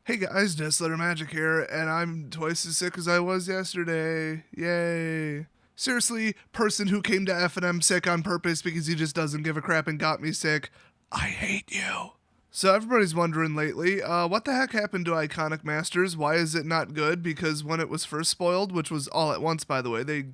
Hey guys, Nestletter Magic here, and I'm twice as sick as I was yesterday. Yay. Seriously, person who came to F&M sick on purpose because he just doesn't give a crap and got me sick, I hate you. So everybody's wondering lately, what the heck happened to Iconic Masters? Why is it not good? Because when it was first spoiled, which was all at once by the way, they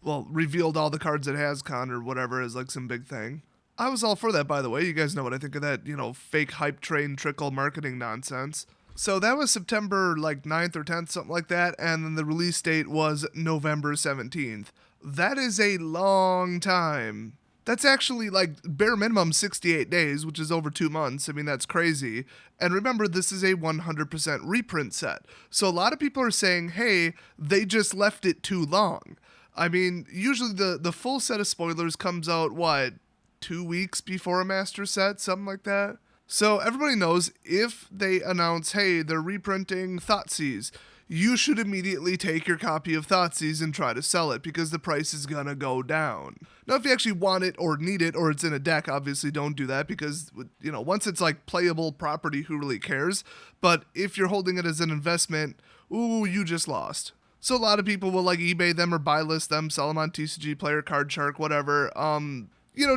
revealed all the cards at HasCon or whatever as like some big thing. I was all for that, by the way. You guys know what I think of that, fake hype train trickle marketing nonsense. So that was September 9th or 10th, something like that, and then the release date was November 17th. That is a long time. That's actually bare minimum 68 days, which is over 2 months. I mean, that's crazy. And remember, this is a 100% reprint set. So a lot of people are saying, hey, they just left it too long. I mean, usually the full set of spoilers comes out, 2 weeks before a master set, something like that. So everybody knows if they announce, hey, they're reprinting Thoughtseize, you should immediately take your copy of Thoughtseize and try to sell it because the price is gonna go down. Now, if you actually want it or need it or it's in a deck, obviously don't do that because, once it's playable property, who really cares? But if you're holding it as an investment, ooh, you just lost. So a lot of people will eBay them or buy list them, sell them on TCG Player, Card Shark, whatever.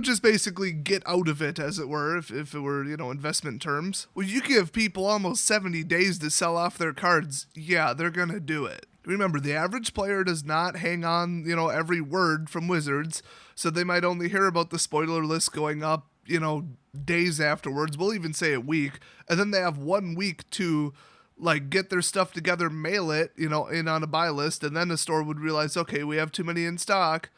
Just basically get out of it, as it were, if it were, investment terms. Well, you give people almost 70 days to sell off their cards. Yeah, they're gonna do it. Remember, the average player does not hang on, every word from Wizards, so they might only hear about the spoiler list going up, days afterwards. We'll even say a week, and then they have 1 week to get their stuff together, mail it, in on a buy list, and then the store would realize, okay, we have too many in stock,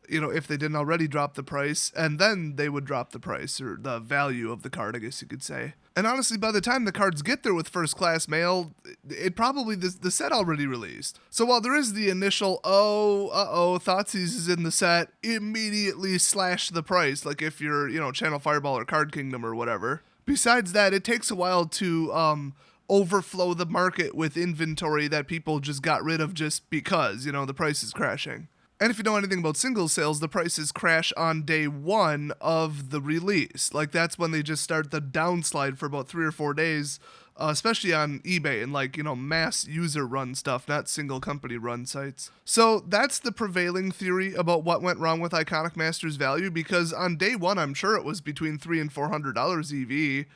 if they didn't already drop the price, and then they would drop the price, or the value of the card, I guess you could say. And honestly, by the time the cards get there with first class mail, it probably, the set already released. So while there is the initial, Thoughtseize is in the set, immediately slash the price, if you're, Channel Fireball or Card Kingdom or whatever. Besides that, it takes a while to, overflow the market with inventory that people just got rid of just because, the price is crashing. And if you know anything about single sales, the prices crash on day 1 of the release. That's when they just start the downslide for about 3 or 4 days, especially on eBay and mass user run stuff, not single company run sites. So that's the prevailing theory about what went wrong with Iconic Masters value, because on day 1, I'm sure it was between $300 and $400 EV.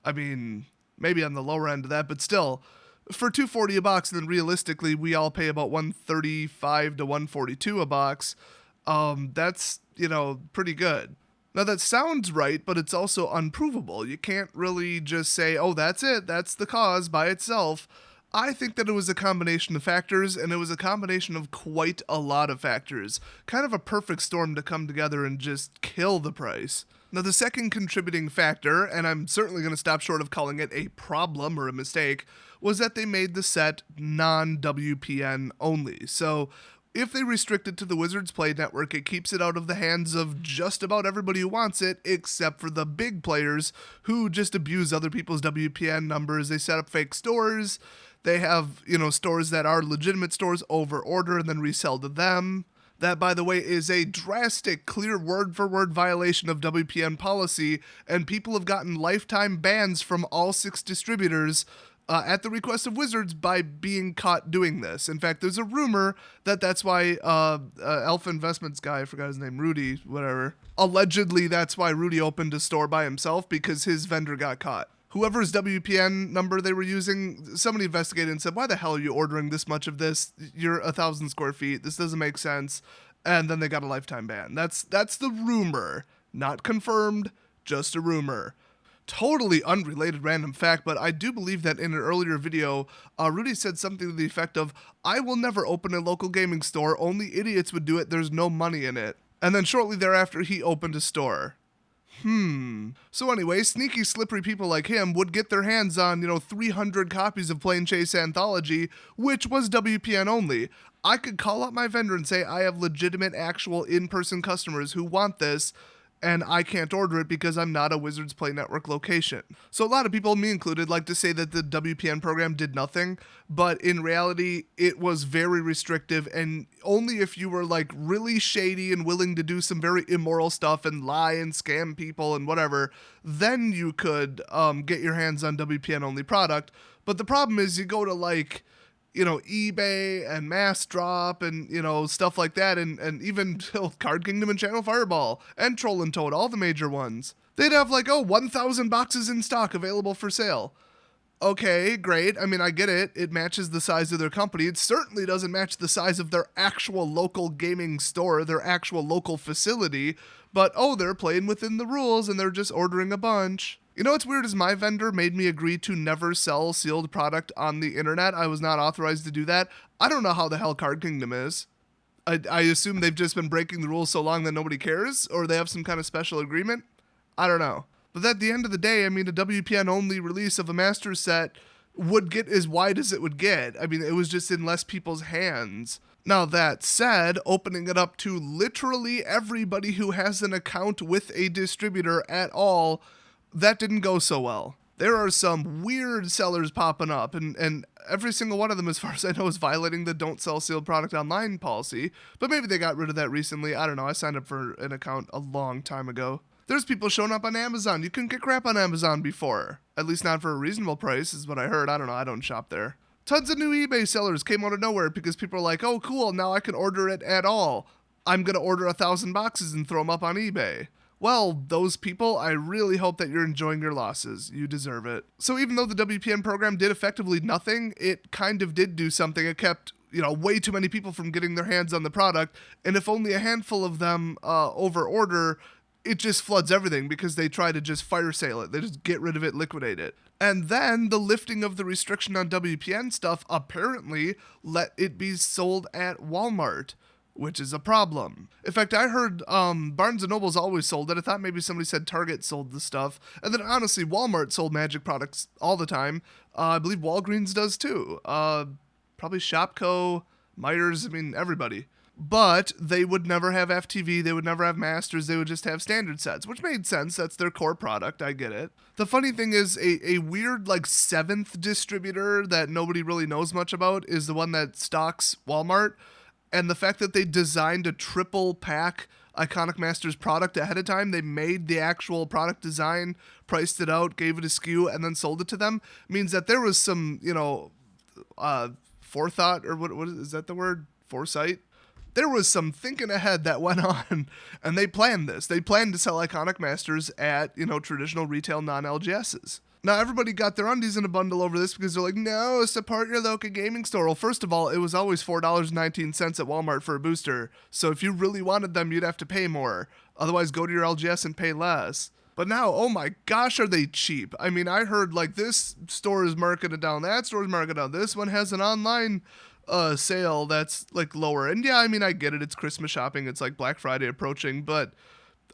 I mean, maybe on the lower end of that, but still, for $240 a box, and then realistically we all pay about $135 to $142 a box. That's pretty good. Now that sounds right, but it's also unprovable. You can't really just say, oh, that's it, that's the cause by itself. I think that it was a combination of factors, and it was a combination of quite a lot of factors. Kind of a perfect storm to come together and just kill the price. Now, the second contributing factor, and I'm certainly going to stop short of calling it a problem or a mistake, was that they made the set non-WPN only. So if they restrict it to the Wizards Play Network, it keeps it out of the hands of just about everybody who wants it, except for the big players who just abuse other people's WPN numbers. They set up fake stores. They have, stores that are legitimate stores over order and then resell to them. That, by the way, is a drastic, clear word-for-word violation of WPN policy, and people have gotten lifetime bans from all 6 distributors at the request of Wizards by being caught doing this. In fact, there's a rumor that that's why Alpha Investments guy, I forgot his name, Rudy, whatever, allegedly that's why Rudy opened a store by himself because his vendor got caught. Whoever's WPN number they were using, somebody investigated and said, why the hell are you ordering this much of this? You're 1,000 square feet. This doesn't make sense. And then they got a lifetime ban. That's the rumor. Not confirmed, just a rumor. Totally unrelated random fact, but I do believe that in an earlier video, Rudy said something to the effect of, I will never open a local gaming store. Only idiots would do it. There's no money in it. And then shortly thereafter, he opened a store. So anyway, sneaky, slippery people like him would get their hands on, 300 copies of Plain Chase Anthology, which was WPN only. I could call up my vendor and say, I have legitimate, actual, in-person customers who want this. and I can't order it because I'm not a Wizards Play Network location. So a lot of people, me included, like to say that the WPN program did nothing, but in reality, it was very restrictive, and only if you were like really shady and willing to do some very immoral stuff and lie and scam people and whatever, then you could get your hands on WPN only product. But the problem is you go to like, eBay and Mass Drop and, stuff like that, and even Card Kingdom and Channel Fireball and Troll and Toad, all the major ones. They'd have like, 1,000 boxes in stock available for sale. Okay, great. I mean, I get it. It matches the size of their company. It certainly doesn't match the size of their actual local gaming store, their actual local facility. But, they're playing within the rules and they're just ordering a bunch. You know what's weird is my vendor made me agree to never sell sealed product on the internet. I was not authorized to do that. I don't know how the hell Card Kingdom is. I assume they've just been breaking the rules so long that nobody cares, or they have some kind of special agreement. I don't know. But at the end of the day, I mean, a WPN only release of a master set would get as wide as it would get. I mean, it was just in less people's hands. Now, that said, opening it up to literally everybody who has an account with a distributor at all, that didn't go so well. There are some weird sellers popping up, and every single one of them, as far as I know, is violating the don't sell sealed product online policy. But maybe they got rid of that recently. I don't know. I signed up for an account a long time ago. There's people showing up on Amazon. You couldn't get crap on Amazon before. At least not for a reasonable price, is what I heard. I don't know. I don't shop there. Tons of new eBay sellers came out of nowhere because people are like, oh, cool, now I can order it at all. I'm going to order 1,000 boxes and throw them up on eBay. Well, those people, I really hope that you're enjoying your losses. You deserve it. So even though the WPN program did effectively nothing, it kind of did do something. It kept, way too many people from getting their hands on the product. And if only a handful of them over order, it just floods everything because they try to just fire sale it. They just get rid of it, liquidate it. And then the lifting of the restriction on WPN stuff apparently let it be sold at Walmart, which is a problem. In fact, I heard Barnes & Noble's always sold it. I thought maybe somebody said Target sold the stuff. And then honestly, Walmart sold Magic products all the time. I believe Walgreens does too. Probably Shopko, Myers, everybody. But they would never have FTV, they would never have Masters, they would just have standard sets, which made sense. That's their core product, I get it. The funny thing is a weird seventh distributor that nobody really knows much about is the one that stocks Walmart. And the fact that they designed a triple pack Iconic Masters product ahead of time, they made the actual product design, priced it out, gave it a SKU, and then sold it to them, means that there was some, forethought, or what is that the word? Foresight? There was some thinking ahead that went on, and they planned this. They planned to sell Iconic Masters at, traditional retail non-LGSs. Now, everybody got their undies in a bundle over this because they're like, no, support your local gaming store. Well, first of all, it was always $4.19 at Walmart for a booster. So if you really wanted them, you'd have to pay more. Otherwise, go to your LGS and pay less. But now, oh my gosh, are they cheap? I heard this store is marking it down, that store is marking it down. This one has an online sale that's lower. And yeah, I get it. It's Christmas shopping. It's Black Friday approaching, but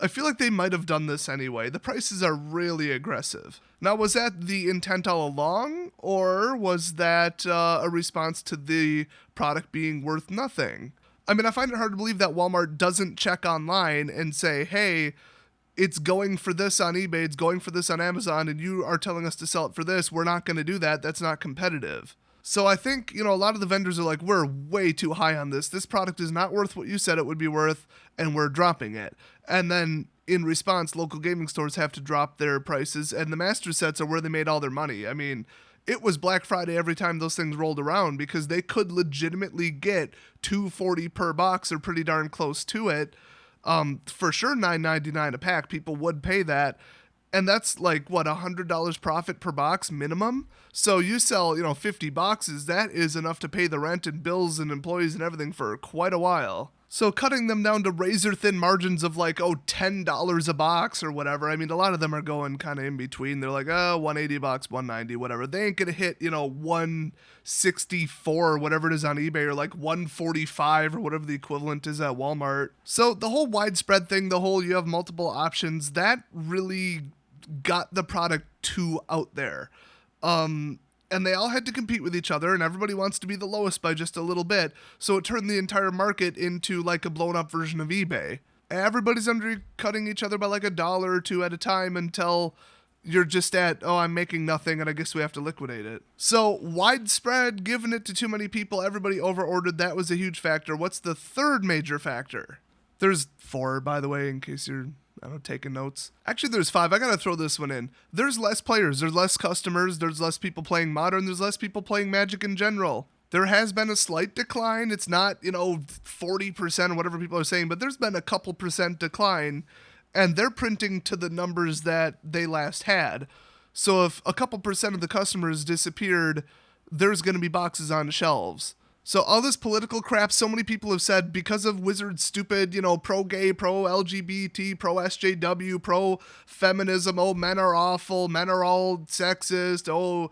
I feel like they might have done this anyway. The prices are really aggressive. Now, was that the intent all along, or was that a response to the product being worth nothing? I find it hard to believe that Walmart doesn't check online and say, hey, it's going for this on eBay, it's going for this on Amazon, and you are telling us to sell it for this. We're not going to do that. That's not competitive. So I think, a lot of the vendors are like, we're way too high on this. This product is not worth what you said it would be worth, and we're dropping it. And then in response, local gaming stores have to drop their prices, and the master sets are where they made all their money. It was Black Friday every time those things rolled around because they could legitimately get $2.40 per box or pretty darn close to it. For sure, $9.99 a pack. People would pay that. And that's $100 profit per box minimum. So you sell, 50 boxes, that is enough to pay the rent and bills and employees and everything for quite a while. So cutting them down to razor thin margins of $10 a box or whatever. A lot of them are going kind of in between. They're like, $180 bucks, $190, whatever. They ain't going to hit, $164 or whatever it is on eBay, or $145 or whatever the equivalent is at Walmart. So the whole widespread thing, you have multiple options, that really got the product too out there. And they all had to compete with each other, and everybody wants to be the lowest by just a little bit. So it turned the entire market into a blown up version of eBay. everybody's undercutting each other by like $1 or $2 at a time until you're just at, oh, I'm making nothing and I guess we have to liquidate it. So widespread, giving it to too many people, everybody overordered. That was a huge factor. What's the third major factor? There's 4, by the way, in case you're, I don't know, taking notes. Actually, there's 5. I gotta throw this one in. There's less players. There's less customers. There's less people playing Modern. There's less people playing Magic in general. There has been a slight decline. It's not, 40% or whatever people are saying, but there's been a couple percent decline. And they're printing to the numbers that they last had. So if a couple percent of the customers disappeared, there's going to be boxes on shelves. So all this political crap, so many people have said because of Wizard's stupid, pro-gay, pro-LGBT, pro-SJW, pro-feminism, oh, men are awful, men are all sexist, oh,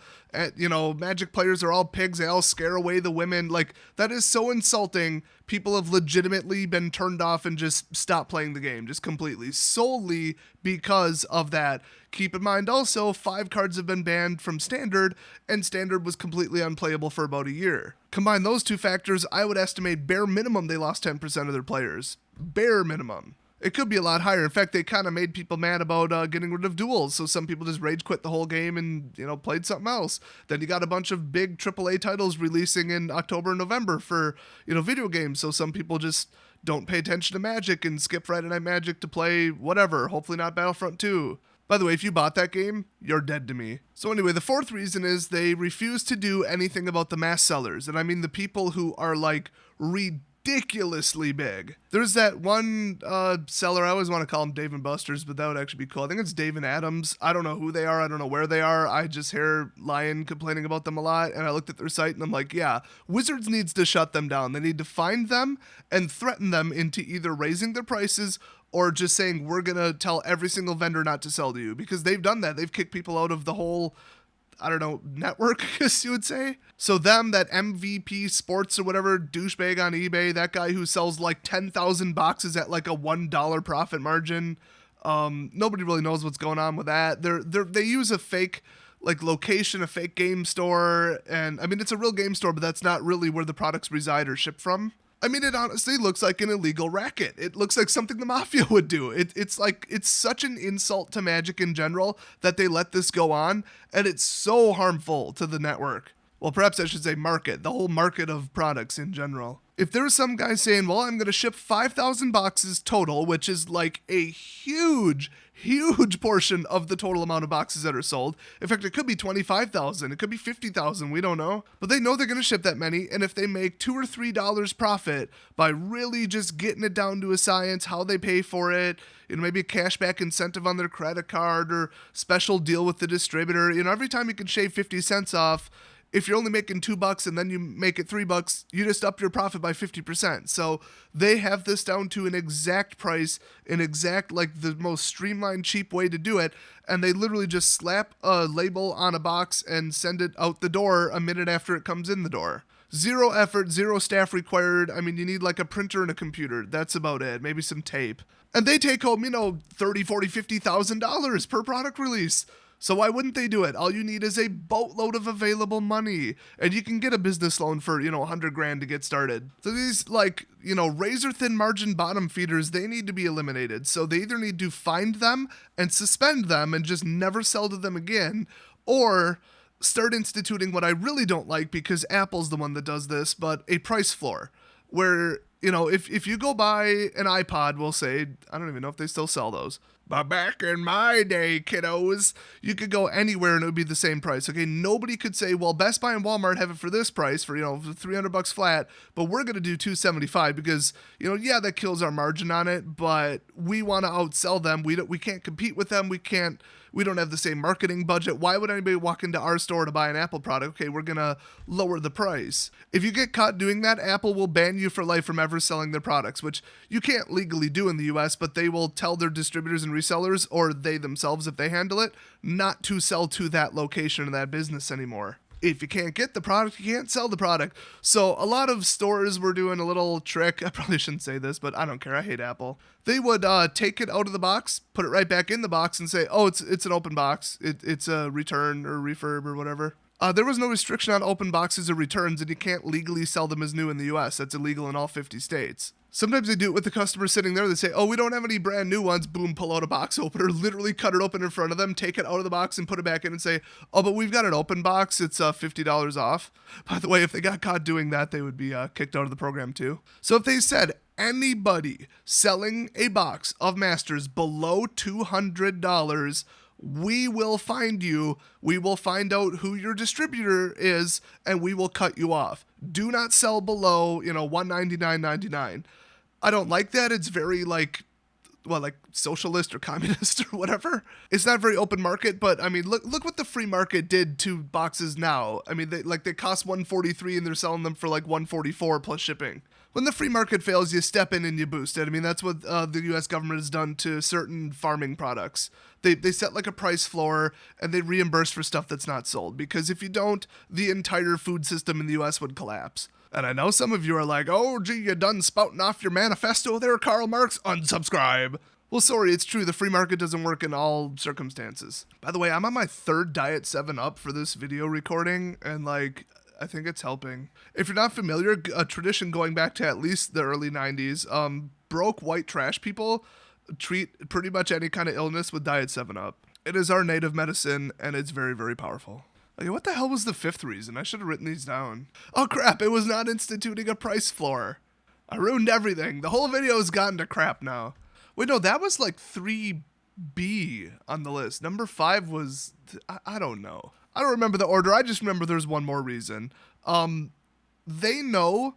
Magic players are all pigs, they all scare away the women. Like, that is so insulting. People have legitimately been turned off and just stopped playing the game, just completely, solely because of that. Keep in mind also, 5 cards have been banned from Standard, and Standard was completely unplayable for about a year. Combine those 2 factors, I would estimate bare minimum they lost 10% of their players. Bare minimum. It could be a lot higher. In fact, they kind of made people mad about getting rid of duels, so some people just rage quit the whole game and, played something else. Then you got a bunch of big AAA titles releasing in October and November for, video games, so some people just don't pay attention to Magic and skip Friday Night Magic to play whatever, hopefully not Battlefront 2. By the way, if you bought that game, you're dead to me. So anyway, the 4th reason is they refuse to do anything about the mass sellers. And I mean the people who are like ridiculously big. There's that one seller, I always want to call him Dave and Buster's, but that would actually be cool. I think it's Dave and Adams. I don't know who they are. I don't know where they are. I just hear Lion complaining about them a lot. And I looked at their site and I'm like, yeah, Wizards needs to shut them down. They need to find them and threaten them into either raising their prices or just saying, we're going to tell every single vendor not to sell to you, because they've done that. They've kicked people out of the whole, network, I guess you would say. So them, that MVP Sports or whatever douchebag on eBay, that guy who sells like 10,000 boxes at like a $1 profit margin. Nobody really knows what's going on with that. They use a fake location, a fake game store. And I mean, it's a real game store, but that's not really where the products reside or ship from. I mean, it honestly looks like an illegal racket. It looks like something the mafia would do. It's such an insult to Magic in general that they let this go on, and it's so harmful to the network. Well, perhaps I should say market, the whole market of products in general. If there's some guy saying, well, I'm going to ship 5,000 boxes total, which is like a huge portion of the total amount of boxes that are sold. In fact, it could be 25,000. It could be 50,000. We don't know. But they know they're going to ship that many. And if they make $2 or $3 profit by really just getting it down to a science, how they pay for it, maybe a cashback incentive on their credit card or special deal with the distributor, every time you can shave 50 cents off, if you're only making $2 and then you make it $3, you just up your profit by 50%. So they have this down to an exact price, an exact, the most streamlined, cheap way to do it. And they literally just slap a label on a box and send it out the door a minute after it comes in the door. 0 effort, 0 staff required. I mean, you need like a printer and a computer. That's about it. Maybe some tape. And they take home, $30, $40, $50,000 per product release. So why wouldn't they do it? All you need is a boatload of available money, and you can get a business loan for, $100,000 to get started. So these razor thin margin bottom feeders, they need to be eliminated. So they either need to find them and suspend them and just never sell to them again, or start instituting what I really don't like, because Apple's the one that does this, but a price floor where, if you go buy an iPod, we'll say, I don't even know if they still sell those. But back in my day, kiddos, you could go anywhere and it would be the same price. Okay, nobody could say, well, Best Buy and Walmart have it for this price for, $300 flat, but we're going to do $275 because, that kills our margin on it, but we want to outsell them. We can't compete with them. We don't have the same marketing budget. Why would anybody walk into our store to buy an Apple product? Okay, we're going to lower the price. If you get caught doing that, Apple will ban you for life from ever selling their products, which you can't legally do in the US, but they will tell their distributors and resellers, or they themselves if they handle it, not to sell to that location or that business anymore. If you can't get the product, you can't sell the product. So a lot of stores were doing a little trick. I probably shouldn't say this, but I don't care. I hate Apple. They would take it out of the box, put it right back in the box and say, oh, it's an open box. It's a return or refurb or whatever. There was no restriction on open boxes or returns, and you can't legally sell them as new in the US. That's illegal in all 50 states. Sometimes they do it with the customer sitting there. They say, oh, we don't have any brand new ones. Boom, pull out a box opener, literally cut it open in front of them, take it out of the box and put it back in and say, oh, but we've got an open box. It's $50 off. By the way, if they got caught doing that, they would be kicked out of the program too. So if they said anybody selling a box of Masters below $200, we will find you, we will find out who your distributor is, and we will cut you off. Do not sell below, $199.99. I don't like that. It's very like socialist or communist or whatever. It's not very open market, but I mean, look what the free market did to boxes now. I mean, they cost $143 and they're selling them for like $144 plus shipping. When the free market fails, you step in and you boost it. I mean, that's what the U.S. government has done to certain farming products. They set like a price floor and they reimburse for stuff that's not sold, because if you don't, the entire food system in the U.S. would collapse. And I know some of you are like, oh, gee, you done spouting off your manifesto there, Karl Marx? Unsubscribe. Well, sorry, it's true. The free market doesn't work in all circumstances. By the way, I'm on my third Diet 7-Up for this video recording, and I think it's helping. If you're not familiar, a tradition going back to at least the early 90s, broke white trash people treat pretty much any kind of illness with Diet 7-Up. It is our native medicine, and it's very, very powerful. Okay, what the hell was the fifth reason? I should have written these down. Oh crap, it was not instituting a price floor. I ruined everything. The whole video has gotten to crap now. Wait, no, that was like 3B on the list. Number 5 was, I don't know. I don't remember the order. I just remember there's one more reason. They know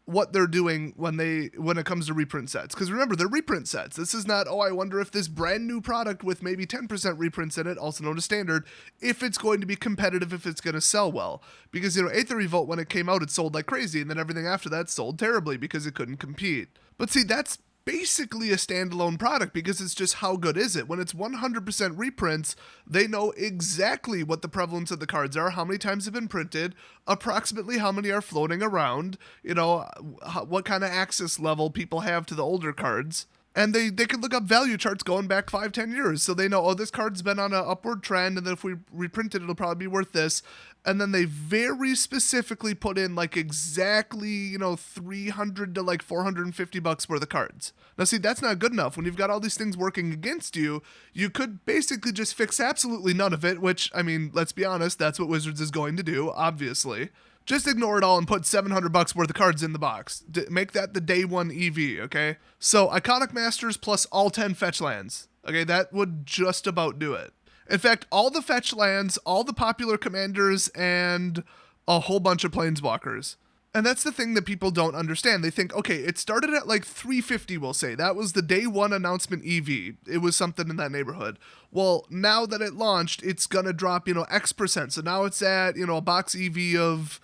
what they're doing when it comes to reprint sets. Because remember, they're reprint sets. This is not, oh, I wonder if this brand new product with maybe 10% reprints in it, also known as standard, if it's going to be competitive, if it's going to sell well. Because, Aether Revolt, when it came out, it sold like crazy, and then everything after that sold terribly because it couldn't compete. But see, that's basically a standalone product, because it's just how good is it? When it's 100% reprints, they know exactly what the prevalence of the cards are, how many times have been printed, approximately how many are floating around, what kind of access level people have to the older cards. And they can look up value charts going back 5-10 years. So they know, oh, this card's been on an upward trend, and then if we reprint it, it'll probably be worth this. And then they very specifically put in exactly, $300 to $450 worth of cards. Now, see, that's not good enough. When you've got all these things working against you, you could basically just fix absolutely none of it, which, I mean, let's be honest, that's what Wizards is going to do, obviously. Just ignore it all and put $700 worth of cards in the box. Make that the day one EV, okay? So, Iconic Masters plus all 10 fetch lands. Okay, that would just about do it. In fact, all the fetch lands, all the popular commanders, and a whole bunch of planeswalkers. And that's the thing that people don't understand. They think, okay, it started at $350, we'll say. That was the day one announcement EV. It was something in that neighborhood. Well, now that it launched, it's going to drop, X%. So now it's at, a box EV of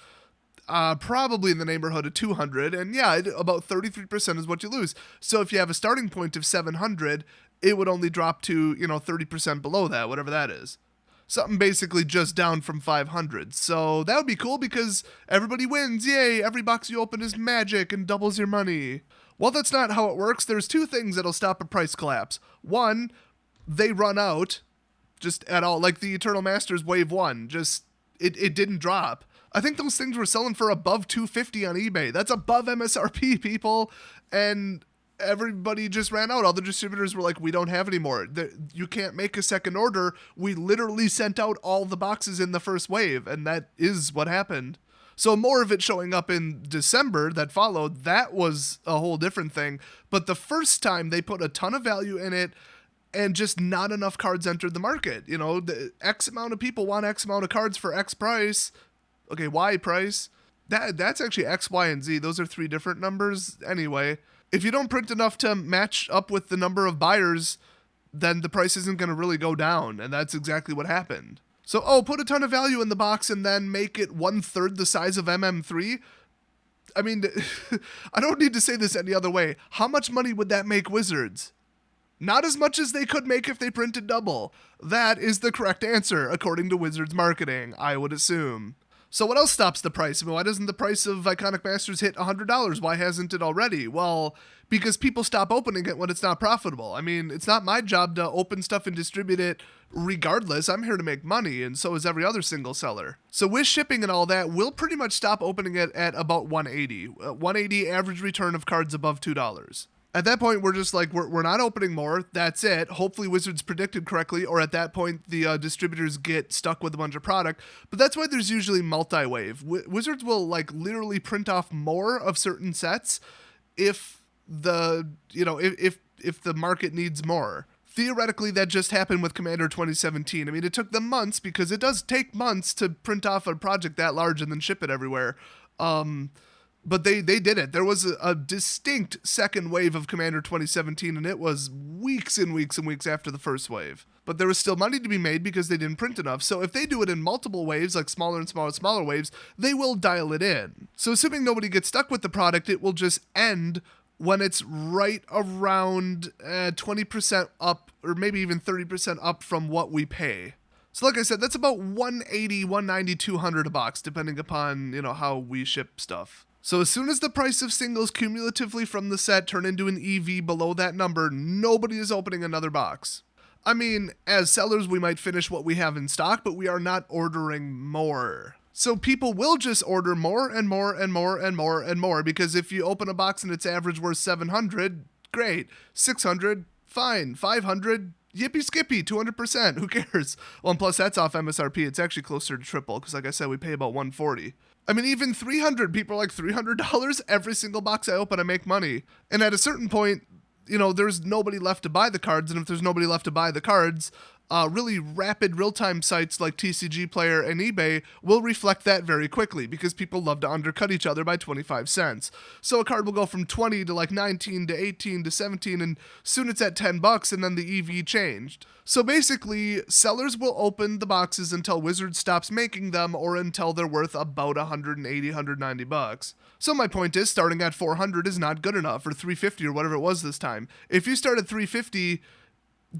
probably in the neighborhood of 200. And yeah, about 33% is what you lose. So if you have a starting point of 700, it would only drop to, 30% below that, whatever that is. Something basically just down from 500. So that would be cool because everybody wins. Yay, every box you open is magic and doubles your money. Well, that's not how it works. There's two things that'll stop a price collapse. One, they run out just at all. Like the Eternal Masters Wave 1, it didn't drop. I think those things were selling for above $250 on eBay. That's above MSRP, people. And everybody just ran out. All the distributors were like, we don't have any more. You can't make a second order. We literally sent out all the boxes in the first wave, and that is what happened. So more of it showing up in December that followed, that was a whole different thing. But the first time they put a ton of value in it, and just not enough cards entered the market. The X amount of people want X amount of cards for X price. Okay, Y price. That's actually X, Y, and Z. Those are 3 different numbers. Anyway, if you don't print enough to match up with the number of buyers, then the price isn't going to really go down. And that's exactly what happened. So, put a ton of value in the box and then make it 1/3 the size of MM3. I mean, I don't need to say this any other way. How much money would that make Wizards? Not as much as they could make if they printed double. That is the correct answer, according to Wizards marketing, I would assume. So what else stops the price? I mean, why doesn't the price of Iconic Masters hit $100? Why hasn't it already? Well, because people stop opening it when it's not profitable. I mean, it's not my job to open stuff and distribute it regardless. I'm here to make money, and so is every other single seller. So with shipping and all that, we'll pretty much stop opening it at about 180. 180 average return of cards above $2. At that point, we're just like, we're not opening more. That's it. Hopefully Wizards predicted correctly, or at that point, the distributors get stuck with a bunch of product. But that's why there's usually multi-wave. Wizards will like literally print off more of certain sets if the market needs more. Theoretically, that just happened with Commander 2017. I mean, it took them months, because it does take months to print off a project that large and then ship it everywhere. But they did it. There was a distinct second wave of Commander 2017, and it was weeks and weeks and weeks after the first wave. But there was still money to be made because they didn't print enough. So if they do it in multiple waves, like smaller and smaller and smaller waves, they will dial it in. So assuming nobody gets stuck with the product, it will just end when it's right around 20% up, or maybe even 30% up from what we pay. So like I said, that's about 180, 190, 200 a box, depending upon, how we ship stuff. So as soon as the price of singles cumulatively from the set turn into an EV below that number, nobody is opening another box. I mean, as sellers, we might finish what we have in stock, but we are not ordering more. So people will just order more and more and more and more and more, because if you open a box and its average worth 700, great. 600, fine. 500, yippee skippy, 200%, who cares? Well, and plus that's off MSRP. It's actually closer to triple, because like I said, we pay about $140. I mean, even 300, people are like, $300? Every single box I open, I make money. And at a certain point, there's nobody left to buy the cards. And if there's nobody left to buy the cards, really rapid real-time sites like TCG Player and eBay will reflect that very quickly, because people love to undercut each other by 25 cents. So a card will go from 20 to like 19 to 18 to 17, and soon it's at $10, and then the EV changed. So basically, sellers will open the boxes until Wizards stops making them, or until they're worth about $180, $190. So my point is, starting at 400 is not good enough, or 350 or whatever it was this time. If you start at 350,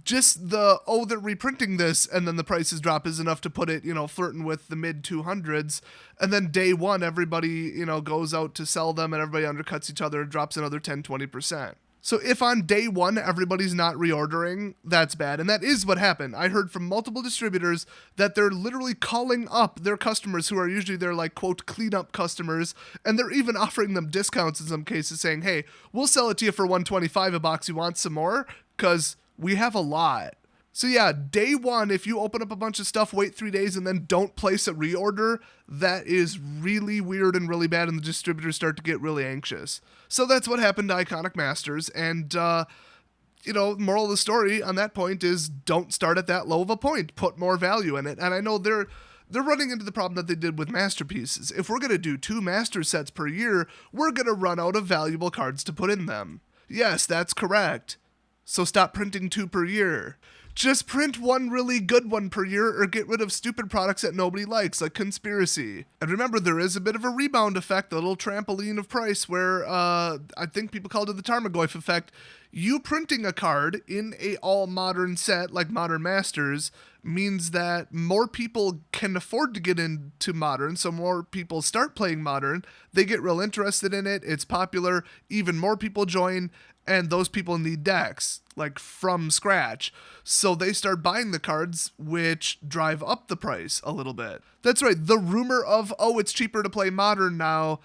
just they're reprinting this and then the prices drop is enough to put it, flirting with the mid 200s. And then day one, everybody, goes out to sell them, and everybody undercuts each other and drops another 10, 20%. So if on day one, everybody's not reordering, that's bad. And that is what happened. I heard from multiple distributors that they're literally calling up their customers, who are usually their like, quote, cleanup customers. And they're even offering them discounts in some cases, saying, hey, we'll sell it to you for $125 a box. You want some more? Because we have a lot. So yeah, day one, if you open up a bunch of stuff, wait 3 days, and then don't place a reorder, that is really weird and really bad, and the distributors start to get really anxious. So that's what happened to Iconic Masters, and, moral of the story on that point is, don't start at that low of a point. Put more value in it. And I know they're running into the problem that they did with Masterpieces. If we're going to do 2 Master sets per year, we're going to run out of valuable cards to put in them. Yes, that's correct. So stop printing 2 per year. Just print 1 really good one per year, or get rid of stupid products that nobody likes, like Conspiracy. And remember, there is a bit of a rebound effect, a little trampoline of price, where I think people called it the Tarmogoyf effect. You printing a card in a all-modern set, like Modern Masters, means that more people can afford to get into Modern, so more people start playing Modern. They get real interested in it, it's popular, even more people join, and those people need decks, like from scratch. So they start buying the cards, which drive up the price a little bit. That's right, the rumor of, it's cheaper to play Modern now,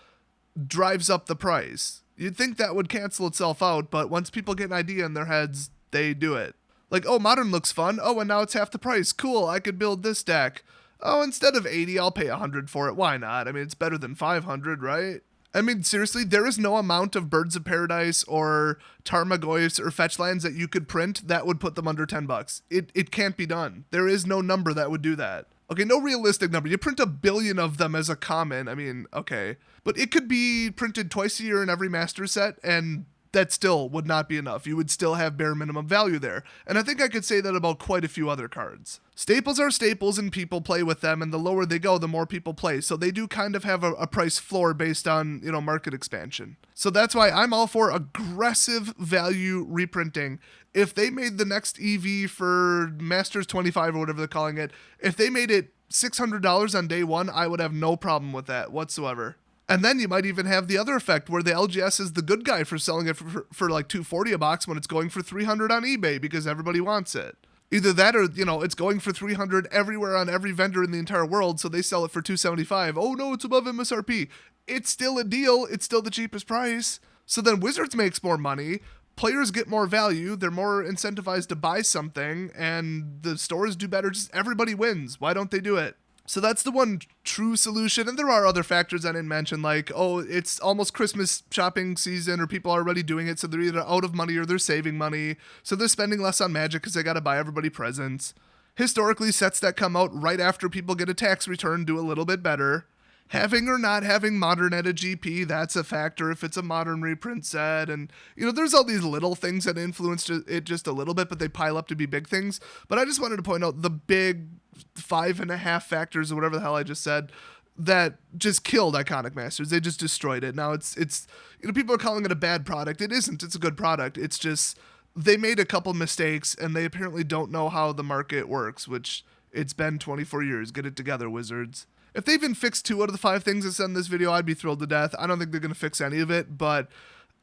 drives up the price. You'd think that would cancel itself out, but once people get an idea in their heads, they do it. Like, Modern looks fun. And now it's half the price. Cool, I could build this deck. Instead of 80, I'll pay 100 for it. Why not? I mean, it's better than 500, right? I mean, seriously, there is no amount of Birds of Paradise or Tarmogoyfs or fetch lands that you could print that would put them under $10. It can't be done. There is no number that would do that. Okay, no realistic number. You print 1 billion of them as a common. I mean, okay. But it could be printed twice a year in every master set, and that still would not be enough. You would still have bare minimum value there. And I think I could say that about quite a few other cards. Staples are staples, and people play with them, and the lower they go, the more people play. So they do kind of have a price floor based on, market expansion. So that's why I'm all for aggressive value reprinting. If they made the next EV for Masters 25 or whatever they're calling it, if they made it $600 on day one, I would have no problem with that whatsoever. And then you might even have the other effect where the LGS is the good guy for selling it for like $240 a box when it's going for $300 on eBay because everybody wants it. Either that or, it's going for $300 everywhere on every vendor in the entire world, so they sell it for $275. Oh no, it's above MSRP. It's still a deal. It's still the cheapest price. So then Wizards makes more money. Players get more value. They're more incentivized to buy something, and the stores do better. Just everybody wins. Why don't they do it? So that's the one true solution. And there are other factors I didn't mention, like, it's almost Christmas shopping season, or people are already doing it, so they're either out of money or they're saving money. So they're spending less on Magic because they got to buy everybody presents. Historically, sets that come out right after people get a tax return do a little bit better. Having or not having Modern at a GP, that's a factor if it's a Modern reprint set. And, there's all these little things that influence it just a little bit, but they pile up to be big things. But I just wanted to point out the big 5.5 factors or whatever the hell I just said that just killed Iconic Masters. They just destroyed it. Now it's people are calling it a bad product. It isn't. It's a good product. It's just they made a couple mistakes and they apparently don't know how the market works, which it's been 24 years. Get it together, Wizards. If they even fixed 2 out of the 5 things I said in this video, I'd be thrilled to death. I don't think they're going to fix any of it, but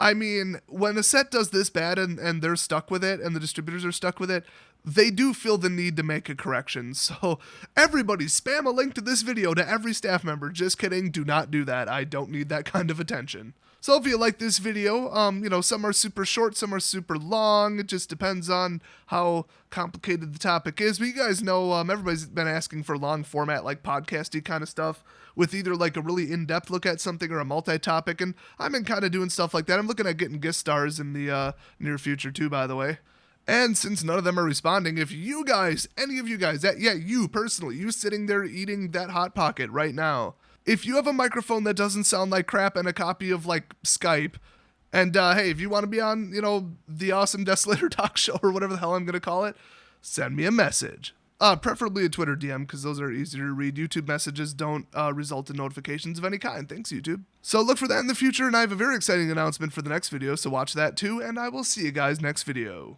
I mean, when a set does this bad and they're stuck with it and the distributors are stuck with it, they do feel the need to make a correction. So everybody spam a link to this video to every staff member. Just kidding. Do not do that. I don't need that kind of attention. So if you like this video, some are super short, some are super long. It just depends on how complicated the topic is. But you guys know, everybody's been asking for long format, like podcasty kind of stuff with either like a really in-depth look at something or a multi-topic. And I've been kind of doing stuff like that. I'm looking at getting guest stars in the near future too, by the way. And since none of them are responding, if you guys, any of you guys, you personally, you sitting there eating that Hot Pocket right now, if you have a microphone that doesn't sound like crap and a copy of like Skype, and hey, if you want to be on, the Awesome Desolator Talk Show or whatever the hell I'm going to call it, send me a message. Preferably a Twitter DM because those are easier to read. YouTube messages don't result in notifications of any kind. Thanks, YouTube. So look for that in the future, and I have a very exciting announcement for the next video, so watch that too, and I will see you guys next video.